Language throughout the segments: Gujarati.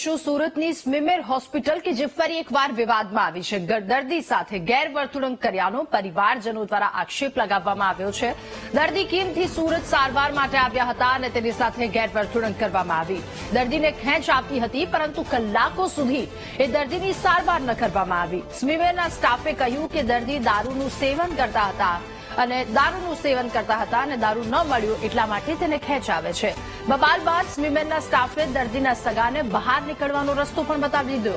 મેળવીશું સુરતની સ્મિમેર હોસ્પિટલ કે જે ફરી એકવાર વિવાદમાં આવી છે। દર્દી સાથે ગેરવર્તણૂક કર્યાનો પરિવારજનો દ્વારા આક્ષેપ લગાવવામાં આવ્યો છે। દર્દી કિમથી સુરત સારવાર માટે આવ્યા હતા અને તેની સાથે ગેરવર્તણૂક કરવામાં આવી। દર્દીને ખેંચ આવતી હતી પરંતુ કલાકો સુધી એ દર્દીની સારવાર ન કરવામાં આવી। સ્મિમેરના સ્ટાફે કહ્યું કે દર્દી દારૂનું સેવન કરતા હતા અને દારૂનું સેવન કરતા હતા અને દારૂ ન મળ્યું એટલા માટે તેને ખેંચ આવે છે। બબાલ બાદ સ્મિમેરના સ્ટાફે દર્દીના સગાને બહાર નીકળવાનો રસ્તો પણ બતાવી દીધો।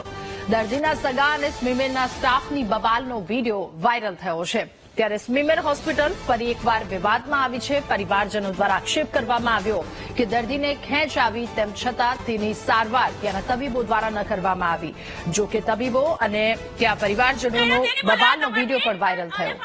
દર્દીના સગા અને સ્મિમેરના સ્ટાફની બબાલનો વીડિયો વાયરલ થયો છે। ત્યારે સ્મિમેર હોસ્પિટલ ફરી એકવાર વિવાદમાં આવી છે। પરિવારજનો દ્વારા આક્ષેપ કરવામાં આવ્યો કે દર્દીને ખેંચ આવી તેમ છતાં તેની સારવાર ત્યાંના તબીબો દ્વારા ન કરવામાં આવી। જો કે તબીબો અને ત્યાં પરિવારજનોનો બબાલનો વીડિયો પણ વાયરલ થયો।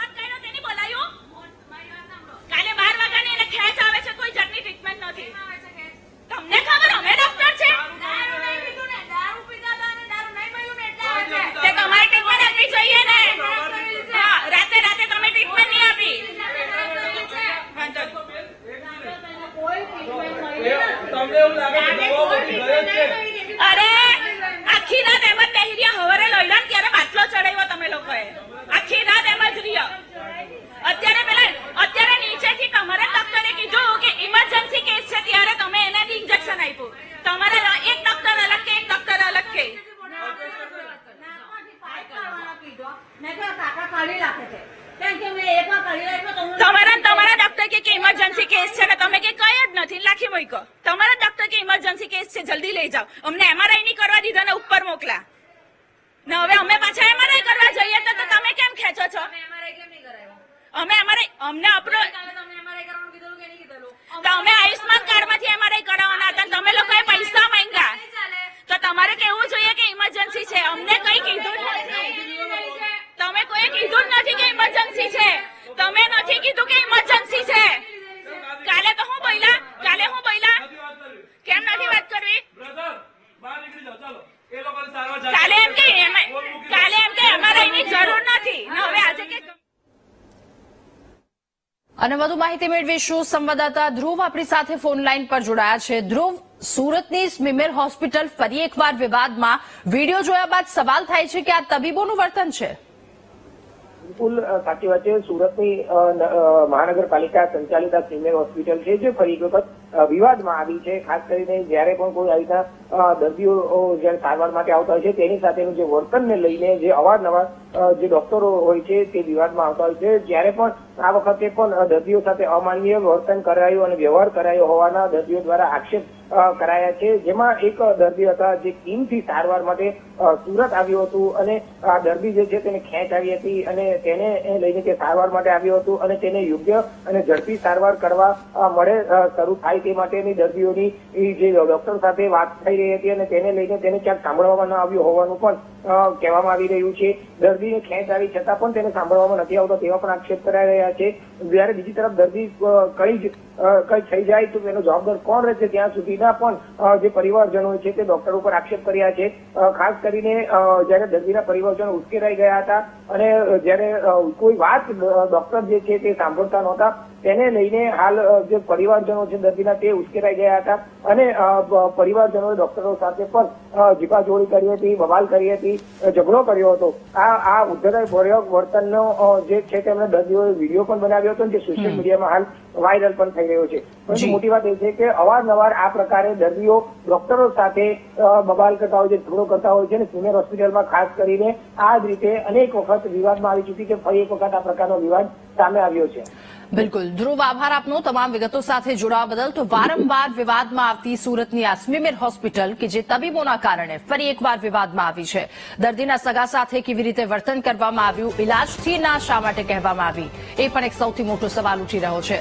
અરે આખી રાત એમ જ બેહી રહ્યા, હવારે લઈલાન ત્યારે બાટલો ચડાવ્યો તમે લોકોએ। આખી રાત એમ જ રહ્યા। અત્યારે નીચેથી તમારે ડોક્ટરે કીધું કે ઇમરજન્સી કેસ છે ત્યારે તમે એને ઇન્જેક્શન આપ્યું। તમારા એક ડોક્ટર અલગ કે એક ડોક્ટર અલગ કે તમારા ડોક્ટર કે ઇમરજન્સી કેસ છે ને તમે કે કઈ જ નથી લાખી મૂક્યો। તમારા ડોક્ટર કે ઇમરજન્સી કેસ છે જલ્દી લઈ જાઓ। અમને એમઆરઆઈ ની કરવા દીધા ને ઉપર મોકલા ને હવે અમે પાછા એમઆરઆઈ કરવા જઈએ તો તમે કેમ ખેંચો છો? અમને તમે આયુષ્માન કાર્ડ માંથી એમઆરઆઈ કરાવવાના હતા, તમે લોકોએ પૈસા માંગ્યા તો તમારે કેવું જોઈએ કે ઇમરજન્સી છે। અમને કઈ કીધું જ નથી। તમે કોઈ કીધું જ નથી કે ઇમરજન્સી છે। તમે નથી કીધું કે ઇમરજન્સી છે। કાલે તો હું બોલ્યા કેમ નથી વાત કરવી? કાલે એમ કે એમઆરઆઈ ની જરૂર નથી ને હવે આજે કે અને વધુ માહિતી મેળવીશું। સંવાદદાતા ધ્રુવ આપણી સાથે ફોન લાઈન પર જોડાયા છે। ધ્રુવ, સુરતની સ્મિમેર હોસ્પિટલ ફરી એકવાર વિવાદમાં। વિડીયો જોયા બાદ સવાલ થાય છે કે આ તબીબોનું વર્તન છે। બિલકુલ સાચી વાત છે। સુરતની મહાનગરપાલિકા સંચાલિત આ સ્મિમેર હોસ્પિટલ છે જે ફરી એક વખત વિવાદમાં આવી છે। ખાસ કરીને જયારે પણ કોઈ આવી રીતના દર્દીઓ જયારે સારવાર માટે આવતા હોય છે તેની સાથેનું જે વર્તનને લઈને જે અવારનવાર જે ડોક્ટરો હોય છે તે વિવાદમાં આવતા હોય છે। જયારે પણ આ વખતે પણ દર્દીઓ સાથે અમાનવીય વર્તન કરાયું અને વ્યવહાર કરાયો હોવાના દર્દીઓ દ્વારા આક્ષેપ કરાયા છે। જેમાં એક દર્દી હતા જે કિમથી સારવાર માટે સુરત આવ્યું હતું અને આ દર્દી જે છે તેને ખેંચ આવી હતી અને તેને લઈને તે સારવાર માટે આવ્યું હતું અને તેને યોગ્ય અને ઝડપી સારવાર કરવા મળે શરૂ થાય તે માટેની દર્દીઓની જે ડોક્ટર સાથે વાત થઈ રહી હતી અને તેને લઈને તેને ક્યાંક સાંભળવામાં ન આવ્યું હોવાનું પણ કહેવામાં આવી રહ્યું છે। દર્દીને ખેંચ આવી છતાં પણ તેને સાંભળવામાં નથી આવતો તેવા પણ આક્ષેપ કરાઈ રહ્યા છે। જ્યારે બીજી તરફ દર્દી કઈ થઈ જાય તો તેનો જવાબદાર કોણ રહેશે ત્યાં સુધીના પણ જે પરિવારજનો છે તે ડોક્ટર ઉપર આક્ષેપ કર્યા છે। ખાસ કરીને જયારે દર્દીના પરિવારજનો ઉશ્કેરાઈ ગયા હતા અને જયારે કોઈ વાત ડોક્ટર જે છે તે સાંભળતા નહોતા તેને લઈને હાલ જે પરિવારજનો છે દર્દીના તે ઉશ્કેરાઈ ગયા હતા અને પરિવારજનોએ ડોક્ટરો સાથે પણ ઝીપાઝોડી કરી હતી, બબાલ કરી હતી, ઝઘડો કર્યો હતો। આ ઉદ્ધતાભર્યો વર્તનનો જે છે તેમણે દર્દીઓએ વિડીયો પણ બનાવ્યો હતો જે સોશિયલ મીડિયામાં હાલ વાયરલ પણ થઈ રહ્યો છે। પરંતુ મોટી વાત એ છે કે અવારનવાર આ પ્રકારે દર્દીઓ ડોક્ટરો સાથે બબાલ કરતા હોય છે, ઝઘડો કરતા હોય છે અને સ્મિમેર હોસ્પિટલમાં ખાસ કરીને આ જ રીતે અનેક વખત વિવાદમાં આવી ચૂકી છે। ફરી એક વખત આ પ્રકારનો વિવાદ સામે આવ્યો છે। બિલકુલ ધ્રુવ, આભાર આપનો તમામ વિગતો સાથે જોડાવા બદલ। તો વારંવાર વિવાદમાં આવતી સુરતની આ સ્મિમેર હોસ્પિટલ કે જે તબીબોના કારણે ફરી એકવાર વિવાદમાં આવી છે। દર્દીના સગા સાથે કેવી રીતે વર્તન કરવામાં આવ્યું, ઇલાજથી ના શા માટે કહેવામાં આવી, એ પણ એક સૌથી મોટો સવાલ ઉઠી રહ્યો છે।